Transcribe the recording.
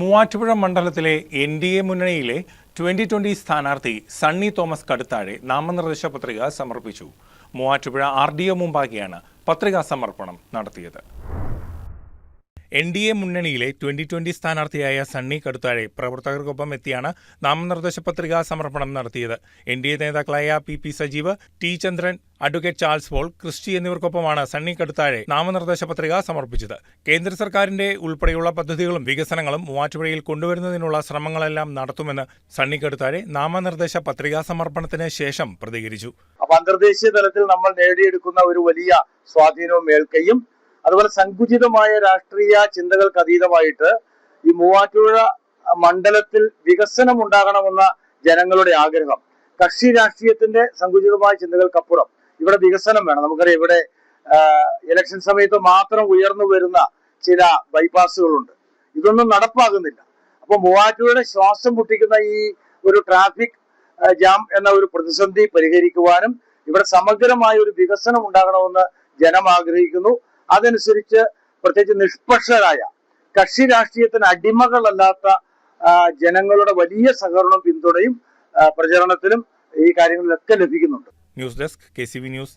മൂവാറ്റുപുഴ മണ്ഡലത്തിലെ NDA മുന്നണിയിലെ 2020 സ്ഥാനാർത്ഥി സണ്ണി തോമസ് കടുത്താഴെ നാമനിർദ്ദേശ പത്രിക സമർപ്പിച്ചു. മൂവാറ്റുപുഴ RDO മുമ്പാകെയാണ് പത്രികാ സമർപ്പണം നടത്തിയത്. NDA മുന്നണിയിലെ 2020 സ്ഥാനാർത്ഥിയായ സണ്ണി കടുത്താഴെ പ്രവർത്തകർക്കൊപ്പം എത്തിയാണ് നാമനിർദ്ദേശ പത്രികാ സമർപ്പണം നടത്തിയത്. NDA നേതാക്കളായ PP Sajeev, T Chandran, advocate Charles Paul, Christy എന്നിവർക്കൊപ്പമാണ് സണ്ണി കടുത്താഴെ നാമനിർദ്ദേശ പത്രിക സമർപ്പിച്ചത്. കേന്ദ്ര സർക്കാരിന്റെ ഉൾപ്പെടെയുള്ള പദ്ധതികളും വികസനങ്ങളും മൂവാറ്റുപുഴയിൽ കൊണ്ടുവരുന്നതിനുള്ള ശ്രമങ്ങളെല്ലാം നടത്തുമെന്ന് സണ്ണി കടുത്താഴെ നാമനിർദ്ദേശ പത്രികാ സമർപ്പണത്തിന് ശേഷം പ്രതികരിച്ചു. അന്തർദേശീയ തലത്തിൽ നമ്മൾ നേടിയെടുക്കുന്ന ഒരു വലിയ സ്വാധീനവും മേൽക്കൈയും അതുപോലെ സങ്കുചിതമായ രാഷ്ട്രീയ ചിന്തകൾക്ക് അതീതമായിട്ട് ഈ മൂവാറ്റുപുഴ മണ്ഡലത്തിൽ വികസനം ഉണ്ടാകണമെന്ന ജനങ്ങളുടെ ആഗ്രഹം, കക്ഷി രാഷ്ട്രീയത്തിന്റെ സങ്കുചിതമായ ചിന്തകൾക്കപ്പുറം ഇവിടെ വികസനം വേണം. നമുക്കറിയാം, ഇവിടെ ഇലക്ഷൻ സമയത്ത് മാത്രം ഉയർന്നു വരുന്ന ചില ബൈപ്പാസുകളുണ്ട്. ഇതൊന്നും നടപ്പാകുന്നില്ല. അപ്പൊ മൂവാറ്റുപുഴയുടെ ശ്വാസം മുട്ടിക്കുന്ന ഈ ഒരു ട്രാഫിക് ജാം എന്ന ഒരു പ്രതിസന്ധി പരിഹരിക്കുവാനും ഇവിടെ സമഗ്രമായ ഒരു വികസനം ഉണ്ടാകണമെന്ന് ജനം ആഗ്രഹിക്കുന്നു. അതനുസരിച്ച് പ്രത്യേകിച്ച് നിഷ്പക്ഷരായ കക്ഷി രാഷ്ട്രീയത്തിന് അടിമകളല്ലാത്ത ജനങ്ങളുടെ വലിയ സഹകരണവും പിന്തുണയും പ്രചരണത്തിലും ഈ കാര്യങ്ങളിലൊക്കെ ലഭിക്കുന്നുണ്ട്. News desk KCV news.